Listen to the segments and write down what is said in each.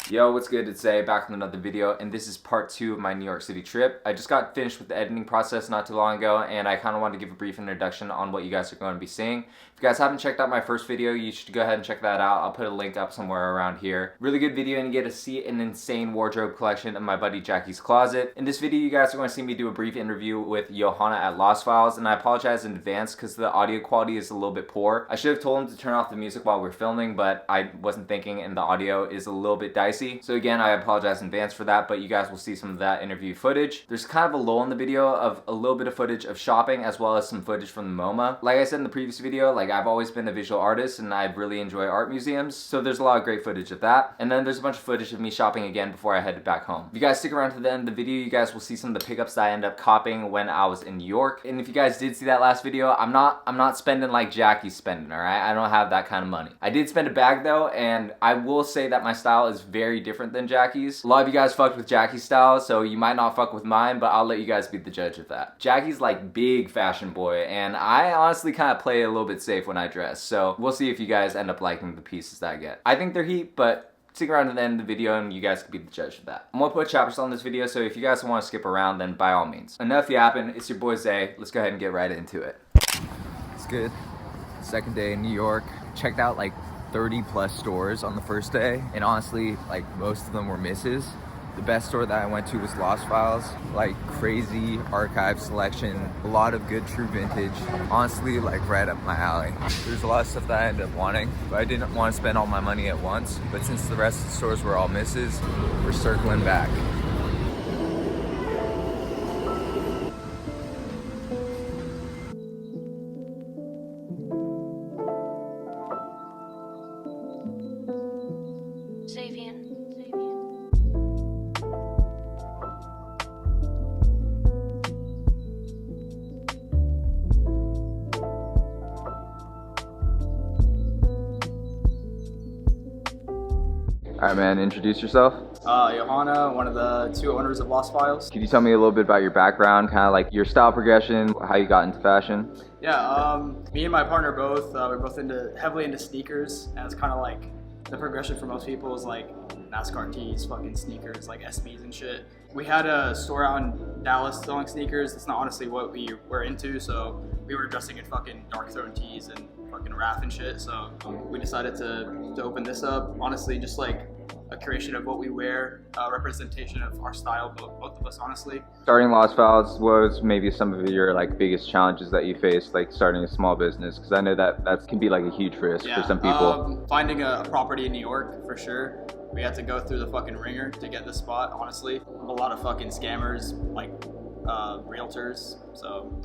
Yo, what's good? It's Zay, back with another video, and this is part 2 of my New York City trip. I just got finished with the editing process not too long ago, and I kind of wanted to give a brief introduction on what you guys are going to be seeing. If you guys haven't checked out my first video, you should go ahead and check that out. I'll put a link up somewhere around here. Really good video, and you get to see an insane wardrobe collection in my buddy Jackie's closet. In this video, you guys are going to see me do a brief interview with Youhanna at Lost Files, and I apologize in advance because the audio quality is a little bit poor. I should have told him to turn off the music while we're filming, but I wasn't thinking, and the audio is a little bit dicey. So again, I apologize in advance for that, but you guys will see some of that interview footage. There's kind of a lull in the video of a little bit of footage of shopping as well as some footage from the MoMA. Like I said in the previous video, I've always been a visual artist and I really enjoy art museums, so there's a lot of great footage of that. And then there's a bunch of footage of me shopping again before I headed back home. If you guys stick around to the end of the video, you guys will see some of the pickups that I ended up copying when I was in New York. And if you guys did see that last video, I'm not spending like Jackie's spending, alright? I don't have that kind of money. I did spend a bag though, and I will say that my style is very different than Jackie's. A lot of you guys fucked with Jackie's style, so you might not fuck with mine, but I'll let you guys be the judge of that. Jackie's like big fashion boy, and I honestly kind of play it a little bit safe when I dress, so we'll see if you guys end up liking the pieces that I get. I think they're heat, but stick around to the end of the video and you guys can be the judge of that. I'm gonna put chapters on this video, so if you guys want to skip around, then by all means. Enough yapping, it's your boy Zay. Let's go ahead and get right into it. It's good. Second day in New York. Checked out like 30 plus stores on the first day, and honestly, like most of them were misses. The best store that I went to was Lost Files, like crazy archive selection, a lot of good true vintage, honestly like right up my alley. There's a lot of stuff that I ended up wanting, but I didn't want to spend all my money at once, but since the rest of the stores were all misses, we're circling back. All right, man, introduce yourself. Youhanna, one of the two owners of Lost Files. Could you tell me a little bit about your background, kind of like your style progression, how you got into fashion? Yeah, me and my partner both, we're both heavily into sneakers, and it's kind of like the progression for most people is like NASCAR tees, fucking sneakers, like SBs and shit. We had a store out in Dallas selling sneakers. It's not honestly what we were into, so we were dressing in fucking dark throne tees and fucking RAF and shit, so we decided to open this up. Honestly, just like a creation of what we wear, a representation of our style, both of us, honestly. Starting Lost Files, what was maybe some of your like biggest challenges that you faced, like starting a small business? Because I know that can be like a huge risk for some people. Finding a property in New York, for sure. We had to go through the fucking ringer to get this spot, honestly. A lot of fucking scammers, like realtors, so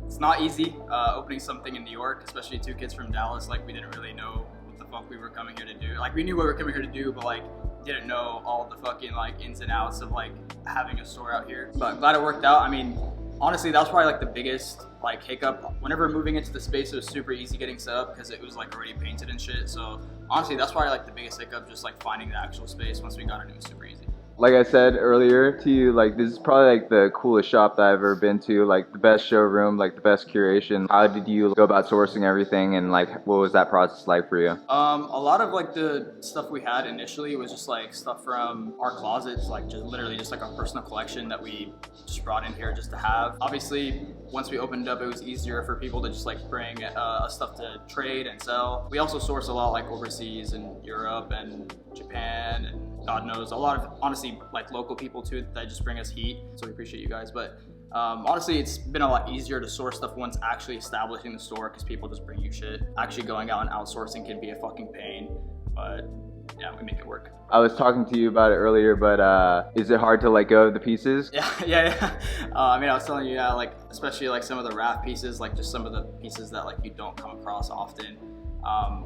it's not easy opening something in New York, especially two kids from Dallas. Like, we didn't really know what the fuck we were coming here to do. Like, we knew what we were coming here to do, but like didn't know all the fucking like ins and outs of like having a store out here. But I'm glad it worked out. I mean, honestly, that was probably like the biggest like hiccup. Whenever moving into the space, it was super easy getting set up because it was like already painted and shit. So honestly, that's probably like the biggest hiccup, just like finding the actual space. Once we got it, it was super easy. Like I said earlier to you, like this is probably like the coolest shop that I've ever been to, like the best showroom, like the best curation. How did you go about sourcing everything, and like what was that process like for you? A lot of like the stuff we had initially was just like stuff from our closets, like just literally just like our personal collection that we just brought in here just to have. Obviously, once we opened up, it was easier for people to just like bring stuff to trade and sell. We also source a lot like overseas in Europe and Japan and God knows, a lot of honestly like local people too that just bring us heat, so we appreciate you guys. But honestly, it's been a lot easier to source stuff once actually establishing the store, because people just bring you shit. Actually going out and outsourcing can be a fucking pain, but yeah, we make it work. I was talking to you about it earlier, but is it hard to let go of the pieces? Yeah. I mean, I was telling you, like especially like some of the RAF pieces, like just some of the pieces that like you don't come across often.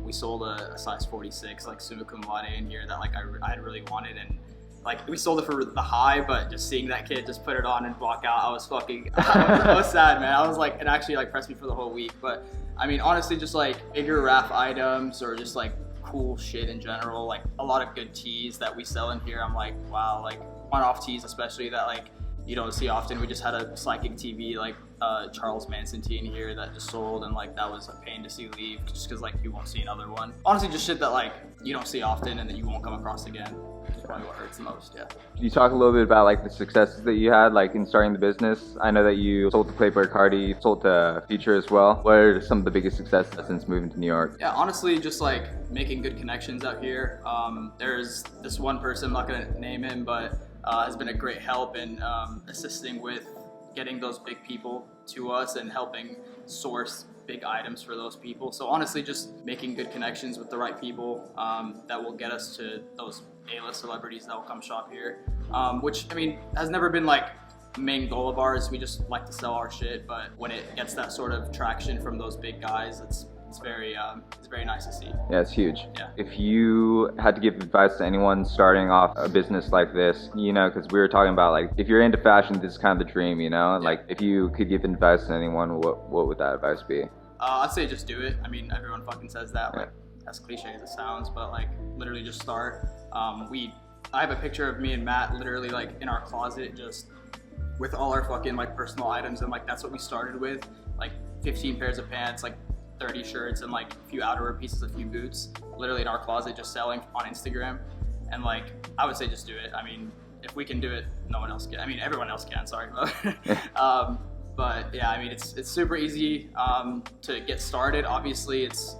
We sold a size 46 like summa cum laude in here that like I had really wanted, and like we sold it for the high, but just seeing that kid just put it on and walk out, I was sad, man. I was like, it actually like pressed me for the whole week. But I mean, honestly, just like bigger RAF items or just like cool shit in general, like a lot of good tees that we sell in here. I'm like, wow, like one-off tees especially that like you don't see often. We just had a Psychic TV like Charles Manson tee in here that just sold, and like that was a pain to see leave just because like you won't see another one. Honestly, just shit that like you don't see often and that you won't come across again. probably what hurts the most. Yeah. Can you talk a little bit about like the successes that you had like in starting the business? I know that you sold to Playboy Cardi, sold to Future as well. What are some of the biggest successes since moving to New York? Yeah, honestly, just like making good connections out here. There's this one person, I'm not gonna name him, but has been a great help in assisting with getting those big people to us and helping source big items for those people. So honestly, just making good connections with the right people that will get us to those A-list celebrities that will come shop here, which I mean has never been like the main goal of ours. We just like to sell our shit, but when it gets that sort of traction from those big guys, it's very nice to see. Yeah, it's huge. Yeah. If you had to give advice to anyone starting off a business like this, you know, because we were talking about like if you're into fashion, this is kind of the dream, you know. Yeah. Like if you could give advice to anyone, what would that advice be? I'd say just do it. I mean, everyone fucking says that, like Yeah. as cliche as it sounds, but like literally just start. I have a picture of me and Matt literally like in our closet, just with all our fucking like personal items, and like that's what we started with, like 15 pairs of pants, like 30 shirts, and like a few outerwear pieces, a few boots, literally in our closet, just selling on Instagram. And like I would say just do it. I mean, if we can do it, no one else can. I mean, everyone else can. Sorry, but yeah, I mean, it's super easy to get started. Obviously, it's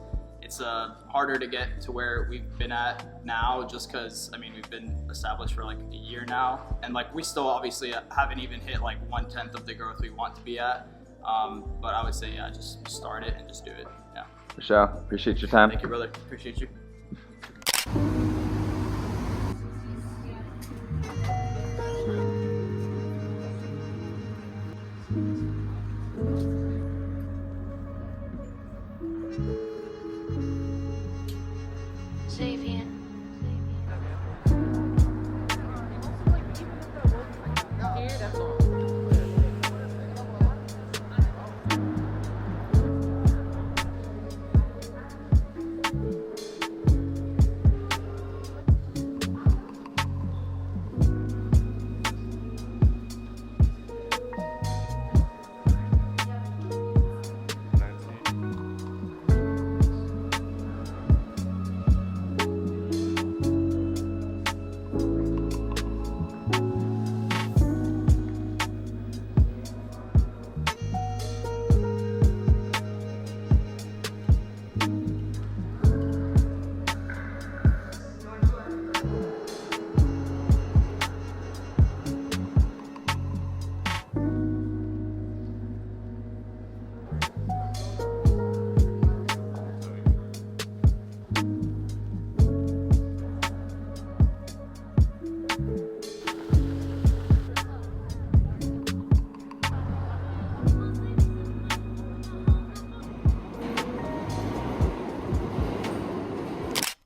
harder to get to where we've been at now, just because I mean we've been established for like a year now, and like we still obviously haven't even hit like 1/10 of the growth we want to be at. But I would say yeah, just start it and just do it. Yeah. For sure. Appreciate your time. Thank you, brother. Appreciate you. Xavier.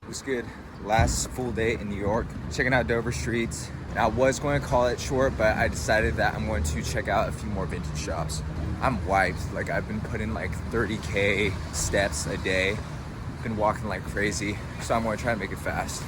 What's good? Last full day in New York, checking out Dover streets. And I was going to call it short, but I decided that I'm going to check out a few more vintage shops. I'm wiped. Like I've been putting like 30K steps a day. Been walking like crazy, so I'm going to try to make it fast.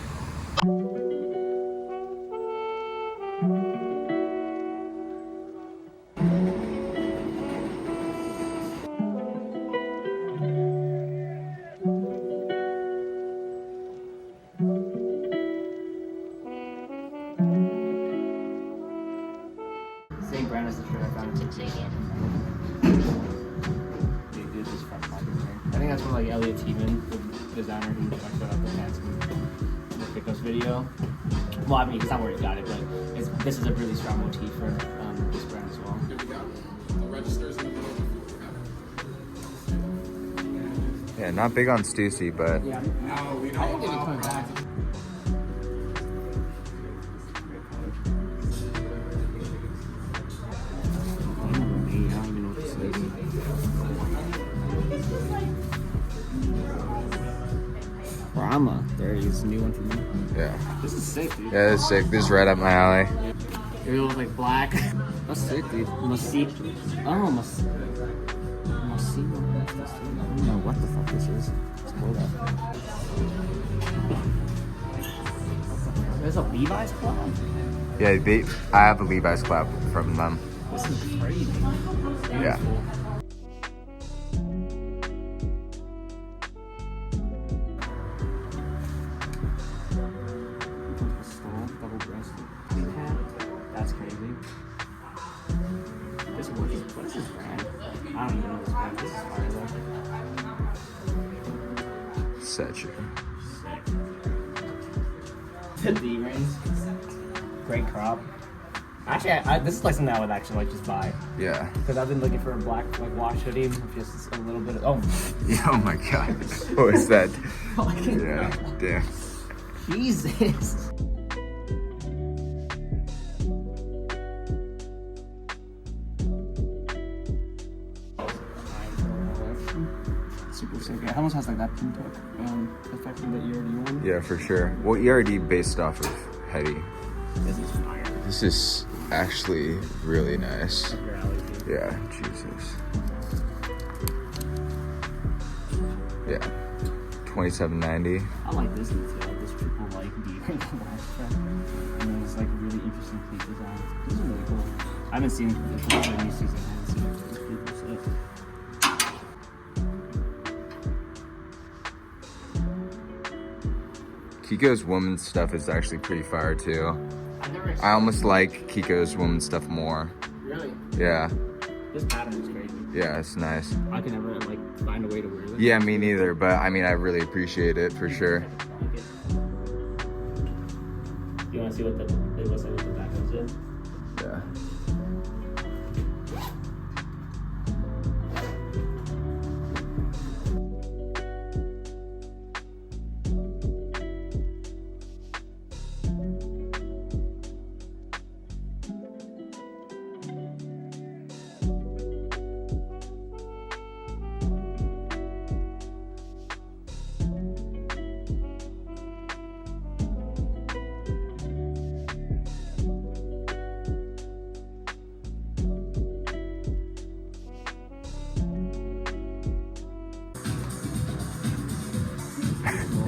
Same brand as the shirt I found. Xavier. They did this front pocket thing. I think that's from like Elliot Tiemann, the designer who talked about the pants in the pickups video. Well, I mean, it's not where he got it, but this is a really strong motif for this brand as well. Yeah, not big on Stussy, but Yeah, I think it'll be coming back. I don't even know what this is. Brahma. There he is, a new one for me. yeah. This is sick, dude. Yeah, it's sick. This is right up my alley. It looks like black. That's sick, dude. Masi. Oh, Masi. I don't know what the fuck this is. Let's pull that. There's a Levi's collab? Yeah, I have a Levi's collab from them. This is crazy. Beautiful. Yeah. The statue. The D-rings. Great crop. Actually, this is like something I would actually like just buy. Yeah. Because I've been looking for a black like wash hoodie with just a little bit of Oh my god. What is that? Yeah. Damn. Jesus. Super sick. It almost has like that pinto effect that you already want. Yeah, for sure. Well, ERD based off of Hetty. This is fire. This is actually really nice. Up your alley, dude. Yeah, Jesus. Yeah. $27.90. I like this detail. This triple like deer in the last track. And then it's like really interesting fleet design. This is really cool. I haven't seen this in the new season. I haven't seen it. It's pretty cool stuff. Kiko's woman's stuff is actually pretty fire too. I've I almost like Kiko's woman's stuff more. Really? Yeah. This pattern is crazy. Yeah, it's nice. I could never like find a way to wear this. Yeah, me neither, but I mean, I really appreciate it for sure. You want to see what it looks like with the back of it? Yeah.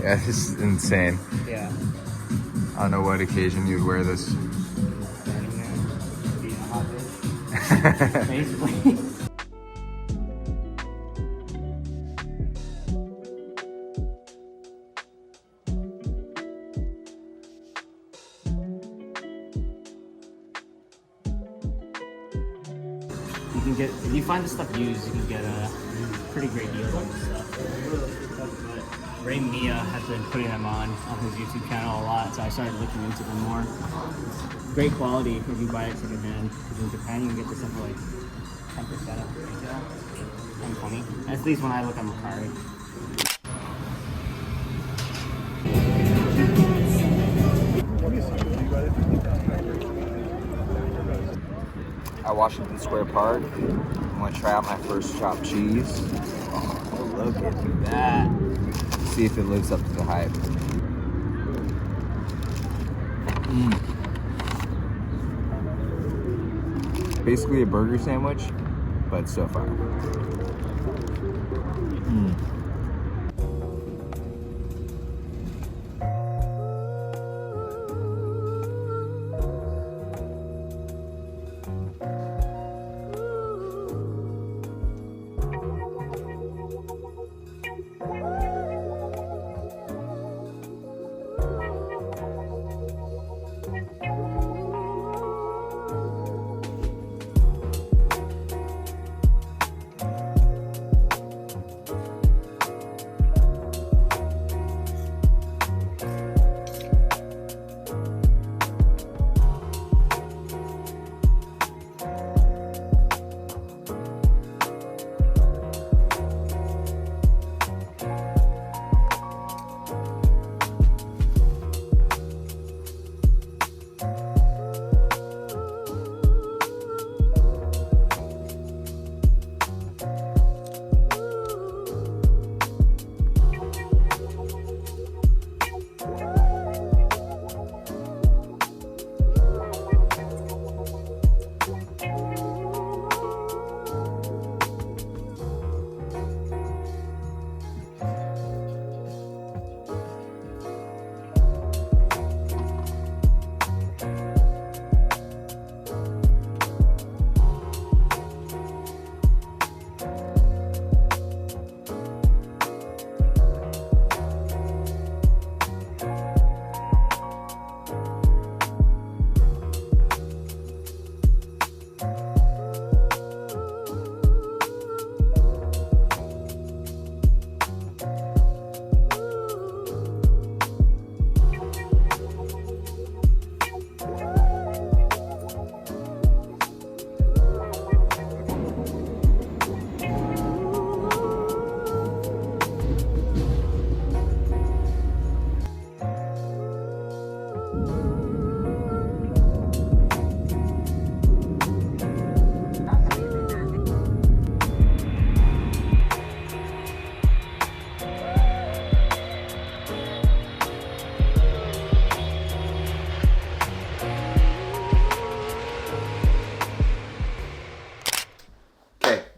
Yeah, this is insane. Yeah. I don't know what occasion you'd wear this. Standing there, being a hot bitch. Basically. You can get, if you find the stuff used, you can get a pretty great deals on this stuff. But Ray Mia has been putting them on his YouTube channel a lot, so I started looking into them more. Great quality if you buy it secondhand. Because in Japan, you can get this stuff for like 10% of retail, 20. At least when I look on Mercari. At Washington Square Park, I'm gonna try out my first chopped cheese. Oh, look at that. See if it lives up to the hype. Basically a burger sandwich, but so far.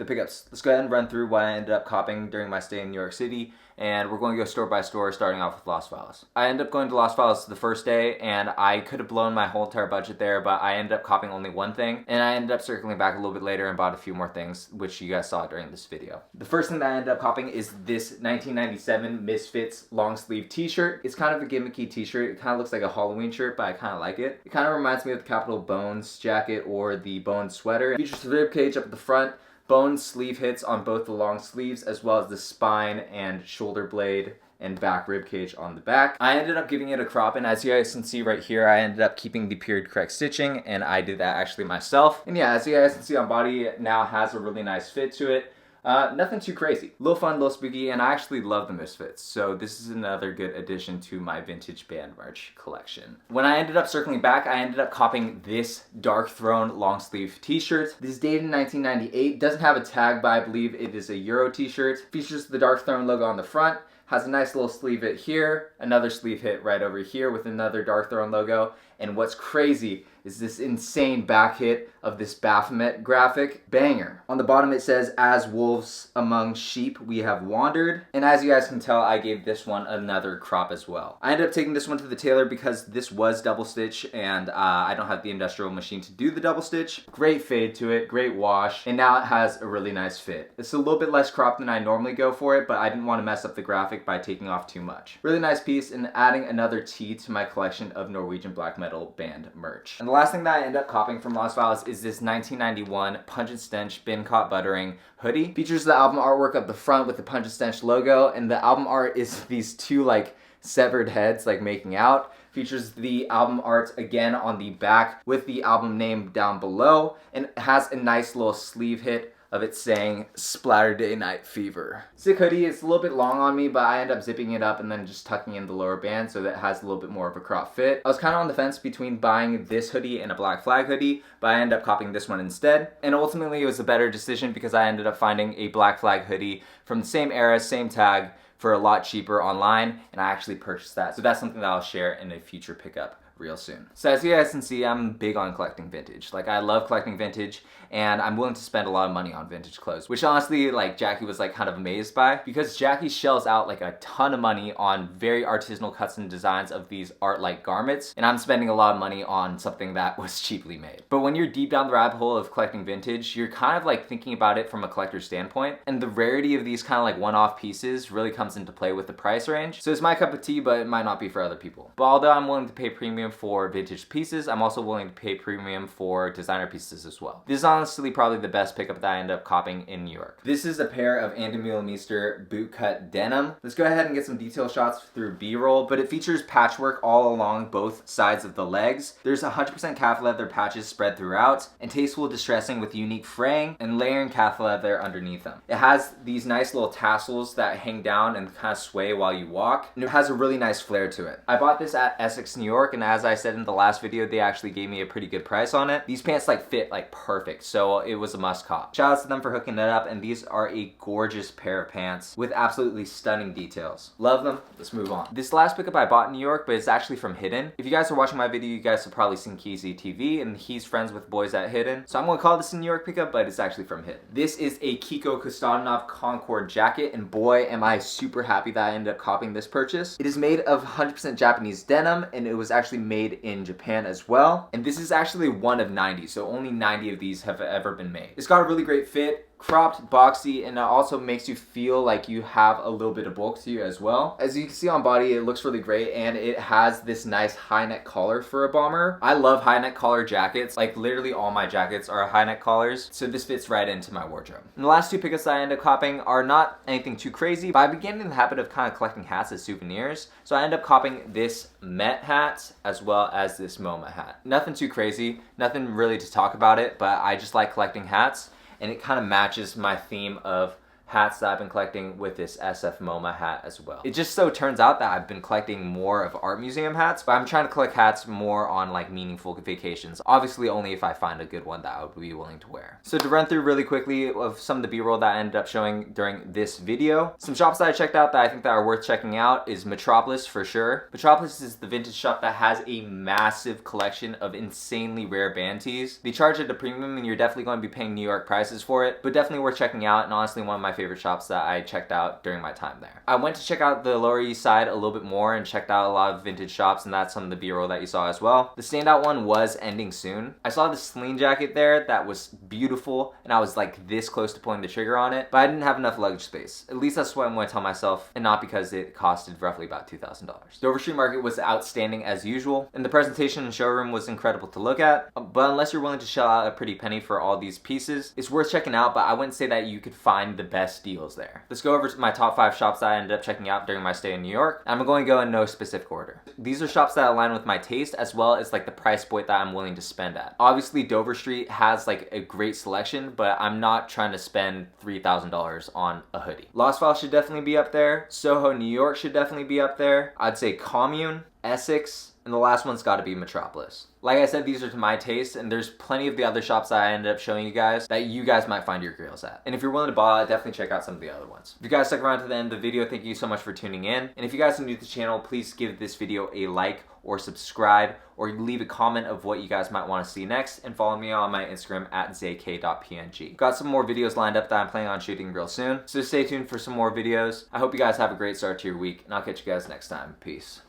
the pickups. Let's go ahead and run through what I ended up copping during my stay in New York City, and we're going to go store by store, starting off with Los Feliz. I ended up going to Los Feliz the first day, and I could have blown my whole entire budget there, but I ended up copping only one thing, and I ended up circling back a little bit later and bought a few more things, which you guys saw during this video. The first thing that I ended up copping is this 1997 Misfits long sleeve t-shirt. It's kind of a gimmicky t-shirt. It kind of looks like a Halloween shirt, but I kind of like it. It kind of reminds me of the Capitol Bones jacket or the Bones sweater. It features the rib cage up at the front, bone sleeve hits on both the long sleeves, as well as the spine and shoulder blade and back rib cage on the back. I ended up giving it a crop, and as you guys can see right here, I ended up keeping the period correct stitching, and I did that actually myself. And yeah, as you guys can see on body, it now has a really nice fit to it. Nothing too crazy. A little fun, a little spooky, and I actually love the Misfits, so this is another good addition to my vintage band merch collection. When I ended up circling back, I ended up copping this Dark Throne long sleeve t-shirt. This is dated in 1998, doesn't have a tag, but I believe it is a Euro t-shirt. Features the Dark Throne logo on the front, has a nice little sleeve hit here, another sleeve hit right over here with another Dark Throne logo, and what's crazy is this insane back hit of this Baphomet graphic. Banger. On the bottom it says, "As wolves among sheep we have wandered." And as you guys can tell, I gave this one another crop as well. I ended up taking this one to the tailor because this was double stitch, and I don't have the industrial machine to do the double stitch. Great fade to it, great wash, and now it has a really nice fit. It's a little bit less crop than I normally go for it, but I didn't want to mess up the graphic by taking off too much. Really nice piece, and adding another T to my collection of Norwegian black metal band merch. And the last thing that I end up copying from Los Feliz is this 1991 Punch and Stench Bin Caught Buttering hoodie. Features the album artwork up the front with the Punch and Stench logo, and the album art is these two like severed heads like making out. Features the album art again on the back with the album name down below, and has a nice little sleeve hit of it saying Splatter Day Night Fever. Sick hoodie. It's a little bit long on me, but I end up zipping it up and then just tucking in the lower band so that it has a little bit more of a crop fit. I was kind of on the fence between buying this hoodie and a Black Flag hoodie, but I ended up copying this one instead. And ultimately it was a better decision because I ended up finding a Black Flag hoodie from the same era, same tag, for a lot cheaper online, and I actually purchased that. So that's something that I'll share in a future pickup real soon. So as you guys can see, I'm big on collecting vintage. Like, I love collecting vintage, and I'm willing to spend a lot of money on vintage clothes, which honestly, like, Jackie was like kind of amazed by, because Jackie shells out like a ton of money on very artisanal cuts and designs of these art-like garments, and I'm spending a lot of money on something that was cheaply made. But when you're deep down the rabbit hole of collecting vintage, you're kind of like thinking about it from a collector's standpoint, and the rarity of these kind of like one-off pieces really comes into play with the price range. So it's my cup of tea, but it might not be for other people. But although I'm willing to pay premium for vintage pieces, I'm also willing to pay premium for designer pieces as well. This is honestly probably the best pickup that I ended up copying in New York. This is a pair of Andy Meester bootcut denim. Let's go ahead and get some detail shots through B-roll, but it features patchwork all along both sides of the legs. There's 100% calf leather patches spread throughout, and tasteful distressing with unique fraying and layering calf leather underneath them. It has these nice little tassels that hang down and kind of sway while you walk, and it has a really nice flair to it. I bought this at Essex, New York, and as I said in the last video, they actually gave me a pretty good price on it. These pants like fit like perfect, so it was a must cop. Shout out to them for hooking it up, and these are a gorgeous pair of pants with absolutely stunning details. Love them. Let's move on. This last pickup I bought in New York, but it's actually from Hidden. If you guys are watching my video, you guys have probably seen Keezy TV, and he's friends with boys at Hidden, so I'm gonna call this a New York pickup, but it's actually from Hidden. This is a Kiko Kostanov Concord jacket, and boy am I super happy that I ended up copying this purchase. It is made of 100% Japanese denim, and it was actually made in Japan as well, and this is actually one of 90, so only 90 of these have ever been made. It's got a really great fit, cropped, boxy, and it also makes you feel like you have a little bit of bulk to you as well. As you can see on body, it looks really great, and it has this nice high neck collar for a bomber. I love high neck collar jackets. Like, literally all my jackets are high neck collars, so this fits right into my wardrobe. And the last two pickups that I ended up copying are not anything too crazy, but I began in the habit of kind of collecting hats as souvenirs, so I ended up copying this Met hat as well as this MoMA hat. Nothing too crazy, nothing really to talk about it, but I just like collecting hats, and it kind of matches my theme of hats that I've been collecting with this SF MoMA hat as well. It just so turns out that I've been collecting more of art museum hats, but I'm trying to collect hats more on like meaningful vacations. Obviously only if I find a good one that I would be willing to wear. So to run through really quickly of some of the B-roll that I ended up showing during this video, some shops that I checked out that I think that are worth checking out is Metropolis for sure. Metropolis is the vintage shop that has a massive collection of insanely rare band tees. They charge at a premium and you're definitely going to be paying New York prices for it, but definitely worth checking out, and honestly one of my favorite shops that I checked out during my time there. I went to check out the Lower East Side a little bit more and checked out a lot of vintage shops, and that's some of the B-roll that you saw as well. The standout one was Ending Soon. I saw the sling jacket there that was beautiful, and I was like this close to pulling the trigger on it, but I didn't have enough luggage space. At least that's what I'm going to tell myself, and not because it costed roughly about $2,000. The Dover Street Market was outstanding as usual, and the presentation and showroom was incredible to look at, but unless you're willing to shell out a pretty penny for all these pieces, it's worth checking out, but I wouldn't say that you could find the best deals there. Let's go over to my top 5 shops that I ended up checking out during my stay in New York. I'm going to go in no specific order. These are shops that align with my taste as well as like the price point that I'm willing to spend at. Obviously Dover Street has like a great selection, but I'm not trying to spend $3,000 on a hoodie. Lost File should definitely be up there. Soho, New York should definitely be up there. I'd say Commune, Essex, and the last one's got to be Metropolis. Like I said, these are to my taste, and there's plenty of the other shops that I ended up showing you guys that you guys might find your grails at. And if you're willing to buy, definitely check out some of the other ones. If you guys stuck around to the end of the video, thank you so much for tuning in. And if you guys are new to the channel, please give this video a like or subscribe, or leave a comment of what you guys might want to see next, and follow me on my Instagram at zk.png. Got some more videos lined up that I'm planning on shooting real soon, so stay tuned for some more videos. I hope you guys have a great start to your week, and I'll catch you guys next time. Peace.